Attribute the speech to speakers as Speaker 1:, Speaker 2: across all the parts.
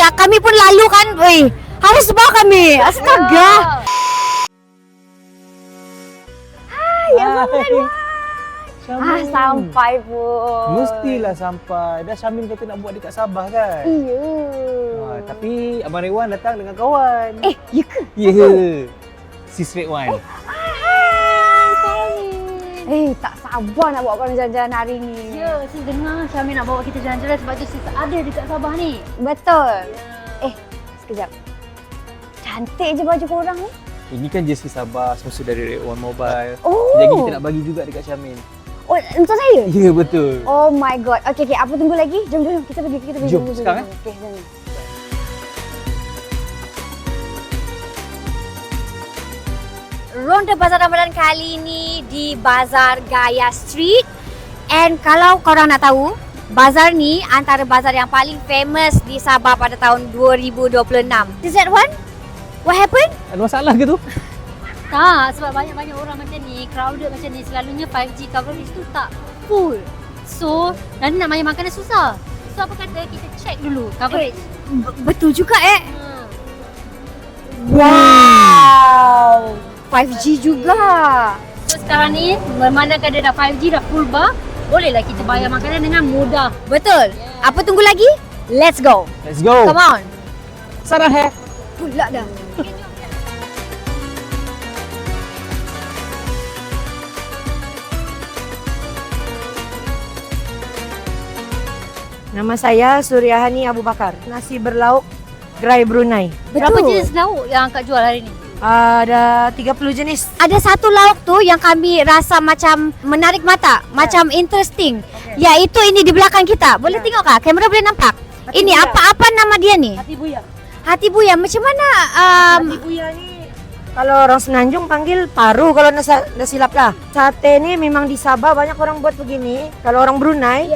Speaker 1: Kami pun lalu kan. Harus bawa kami. Astaga. Sampai pun.
Speaker 2: Mestilah sampai. Dah Syamin kata nak buat dekat Sabah kan?
Speaker 1: Iya.
Speaker 2: Tapi Abang Rewan datang dengan kawan.
Speaker 1: Ya ke?
Speaker 2: Ya. Si Straight One.
Speaker 1: Tak sabar nak bawa korang jalan-jalan hari ni.
Speaker 3: Ya, sis dengar Syamin nak bawa kita jalan-jalan sebab tu sis ada dekat Sabah ni.
Speaker 1: Betul. Sekejap. Cantik je baju korang ni.
Speaker 2: Ini kan jersey Sabah, sponsor dari Red One Mobile.
Speaker 1: Oh.
Speaker 2: Jadi kita nak bagi juga dekat Syamin.
Speaker 1: Oh, untuk saya?
Speaker 2: Ya, betul.
Speaker 1: Oh my god. Okay, apa tunggu lagi? Jom. Kita pergi.
Speaker 2: Jom, sekarang
Speaker 1: Okay, jom. Ronda Bazar Ramadan kali ni di Bazar Gaya Street. And kalau korang nak tahu, bazar ni antara bazar yang paling famous di Sabah pada tahun 2026. Is that one? What happened?
Speaker 2: Ada masalah ke tu?
Speaker 3: Tak, sebab banyak-banyak orang macam ni, crowded macam ni, selalunya 5G coverage tu tak full. So, nanti nak main makanan susah. So, apa kata kita check dulu coverage.
Speaker 1: Betul juga
Speaker 2: Hmm.
Speaker 1: Wow. 5G juga.
Speaker 3: So, sekarang ni, memandangkan dia dah 5G, dah full bar, bolehlah kita bayar makanan dengan mudah.
Speaker 1: Betul. Apa tunggu lagi? Let's go.
Speaker 2: Let's go.
Speaker 1: Come on.
Speaker 2: Sarah hai.
Speaker 1: Pula dah.
Speaker 4: Nama saya Suryahani Abu Bakar. Nasi berlauk gerai Brunei.
Speaker 3: Berapa
Speaker 1: Betul.
Speaker 3: jenis lauk yang Kak jual hari ni?
Speaker 4: Ada 30 jenis.
Speaker 1: Ada satu lauk tu yang kami rasa macam menarik mata, macam interesting. Iaitu ini di belakang kita. Boleh tengok kah? Kamera boleh nampak?
Speaker 4: Hati
Speaker 1: Ini
Speaker 4: buaya.
Speaker 1: apa nama dia ni?
Speaker 3: Hati buaya.
Speaker 1: Hati buaya. Macam mana?
Speaker 4: Nasi buaya ni kalau orang Semenanjung panggil paru kalau dah silap lah. Sate ni memang di Sabah banyak orang buat begini. Kalau orang Brunei,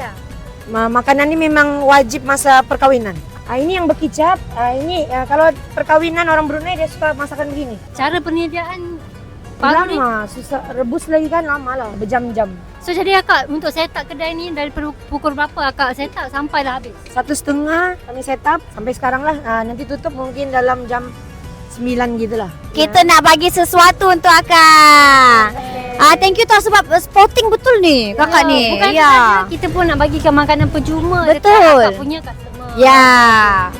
Speaker 4: makanan ni memang wajib masa perkawinan. Ini yang berkicap. Ini kalau perkawinan orang Brunei dia suka masakan begini.
Speaker 3: Cara penyediaan paru ni.
Speaker 4: Lama, susah rebus lagi kan lama lah, berjam-jam.
Speaker 3: So jadi akak untuk set up kedai ni dari pukul berapa akak set up sampai dah habis?
Speaker 4: 1:30 kami set up sampai sekarang lah. Nanti tutup mungkin dalam jam 9 gitulah.
Speaker 1: Kita nak bagi sesuatu untuk akak. Thank you tau sebab sporting betul ni kakak ni.
Speaker 3: Bukan saja, kita pun nak bagikan makanan percuma
Speaker 1: Betul.
Speaker 3: dekat akak punya customer.
Speaker 1: Ya.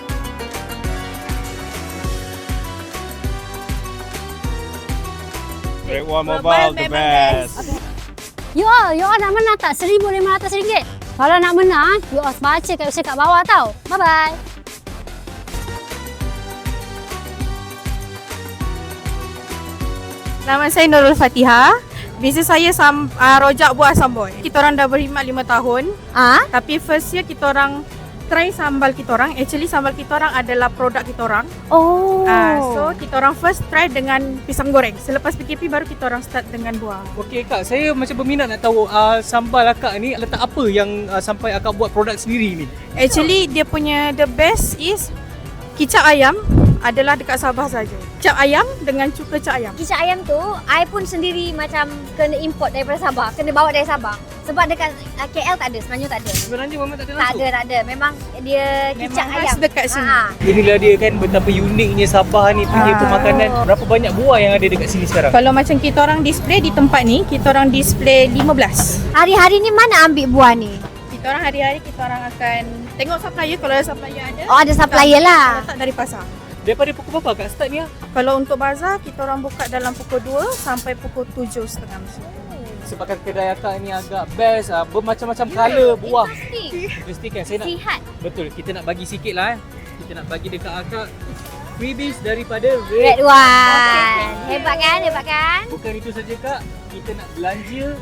Speaker 5: Red One Mobile the best.
Speaker 3: You all nak menang tak? RM1,500. Kalau nak menang, you all baca kat website kat bawah tau. Bye-bye.
Speaker 6: Nama saya Nurul Fatihah. Bisnes saya rojak buah sambal. Kita orang dah berkhidmat 5 tahun. Tapi first year kita orang try sambal kita orang. Actually sambal kita orang adalah produk kita orang.
Speaker 1: Oh.
Speaker 6: So kita orang first try dengan pisang goreng. Selepas PKP baru kita orang start dengan buah.
Speaker 2: Okey Kak, saya macam berminat nak tahu sambal akak ni letak apa yang sampai akak buat produk sendiri ni?
Speaker 6: Actually dia punya the best is kicap ayam adalah dekat Sabah saja. Kicap ayam dengan cuka kicap ayam.
Speaker 1: Kicap ayam tu, I pun sendiri macam kena import daripada Sabah. Kena bawa dari Sabah. Sebab dekat KL tak ada, Semenanjung tak ada.
Speaker 2: Sebenarnya memang tak ada
Speaker 1: Tak
Speaker 2: langsung?
Speaker 1: ada. Memang dia kicap
Speaker 6: Memang khas
Speaker 1: ayam.
Speaker 6: dekat sini.
Speaker 2: Inilah dia kan betapa uniknya Sabah ni punya pemakanan. Berapa banyak buah yang ada dekat sini sekarang?
Speaker 6: Kalau macam kita orang display di tempat ni, kita orang display 15.
Speaker 1: Hari-hari ni mana ambil buah ni?
Speaker 6: Kita orang hari-hari kita orang akan tengok supplier, kalau ada supplier ada.
Speaker 1: Oh, ada supplier lah.
Speaker 6: Letak dari pasar.
Speaker 2: Daripada pukul berapa Kak start ni?
Speaker 6: Kalau untuk bazar, kita orang buka dalam pukul 2 sampai pukul 7.30 macam tu.
Speaker 2: Sebabkan kedai akak ni agak best, bermacam-macam colour buah. Interesting kan? Saya nak
Speaker 1: Sihat.
Speaker 2: betul, kita nak bagi sikit lah. Kita nak bagi dekat akak freebies daripada
Speaker 1: Red One. Hebat kan?
Speaker 2: Bukan itu saja Kak, kita nak belanja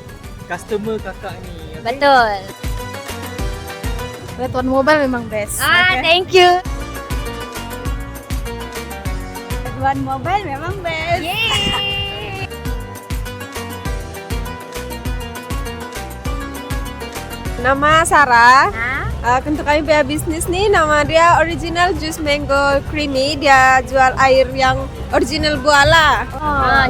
Speaker 2: customer kakak ni. Okay?
Speaker 1: Betul.
Speaker 6: Red One Mobile memang best.
Speaker 1: Thank you.
Speaker 6: Red One Mobile memang best.
Speaker 1: Yeay.
Speaker 7: Nama Sarah.
Speaker 1: Ha?
Speaker 7: Untuk kami punya bisnis ni, nama dia Original Juice Mango Creamy. Dia jual air yang original buah lah.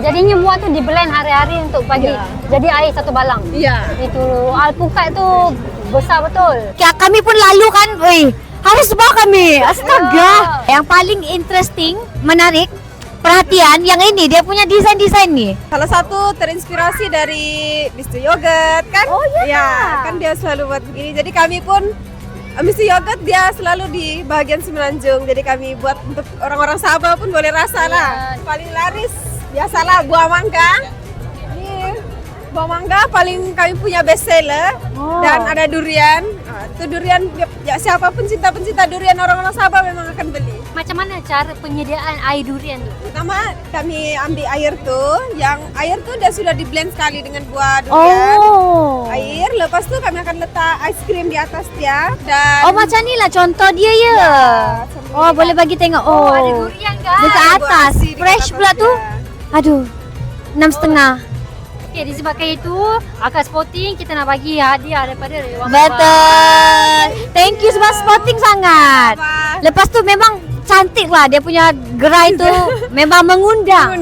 Speaker 3: Jadinya buah tu di blend hari-hari untuk pagi. Jadi air satu balang.
Speaker 7: Ya.
Speaker 3: Itu alpukat tu besar betul.
Speaker 1: Kami pun lalu kan. Harus bawa kami. Astaga. Yang paling interesting, menarik, perhatian yang ini dia punya desain-desain nih.
Speaker 7: Salah satu terinspirasi dari Mr. Yogurt kan?
Speaker 1: Oh, iya.
Speaker 7: Ya, kan dia selalu buat begini. Jadi kami pun Mr. Yogurt dia selalu di bagian Semenanjung. Jadi kami buat untuk orang-orang Sabah pun boleh rasa lah. Paling laris biasalah buah mangga. Ini buah mangga paling kami punya best seller. Dan ada durian. Nah, itu durian ya siapapun pencinta durian orang-orang Sabah memang akan beli.
Speaker 3: Macam mana cara penyediaan air durian tu?
Speaker 7: Pertama kami ambil air tuh, yang air tuh sudah di blend sekali dengan buah durian. Air, lepas tu kami akan letak ais krim di atas dia dan
Speaker 1: Oh, macam ni lah contoh dia ya. Oh, boleh bagi tengok. Oh,
Speaker 3: Ada durian kan?
Speaker 1: dekat atas. Fresh pula tu. Aduh, 6,5.
Speaker 3: Okay, disebabkan itu, akak sporting kita nak bagi hadiah daripada Rewan
Speaker 1: Betul. Thank you sebab sporting sangat. Lepas tu memang cantik lah dia punya gerai tu. Memang mengundang.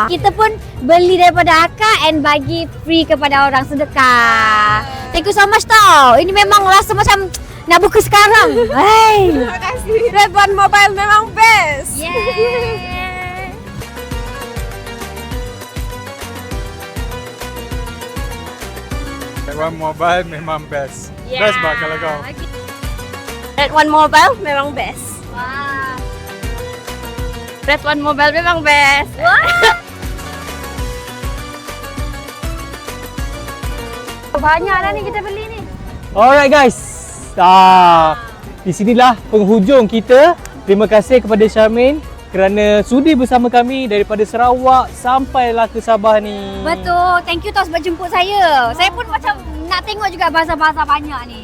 Speaker 1: Kita pun beli daripada Akak and bagi free kepada orang sedekah. Thank you so much tau. Ini memang rasa macam nak buka sekarang. Hey.
Speaker 7: Terima kasih. Red One Mobile memang best.
Speaker 1: Yeah.
Speaker 5: Red One Mobile memang best. Best bah kalau kau.
Speaker 7: Red One Mobile memang best. Red One Mobile memang best.
Speaker 1: Banyak dah ni kita beli ni.
Speaker 2: Alright guys. Di sinilah penghujung kita. Terima kasih kepada Syarmin kerana sudi bersama kami daripada Sarawak sampailah ke Sabah ni.
Speaker 1: Betul. Thank you tau sebab jemput saya. Saya pun macam nak tengok juga bazar-bazar banyak ni.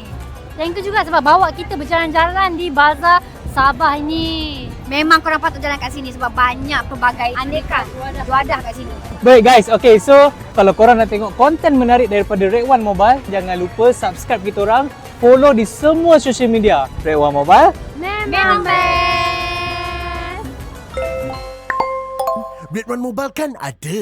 Speaker 3: Thank you juga sebab bawa kita berjalan-jalan di bazar Sabah ini.
Speaker 1: Memang korang patut jalan kat sini sebab banyak pelbagai aneka wadah kat sini.
Speaker 2: Baik guys, okay, so kalau korang nak tengok konten menarik daripada Red One Mobile, jangan lupa subscribe kita orang, follow di semua social media Red One Mobile.
Speaker 1: Memang best.
Speaker 8: Red One Mobile kan ada.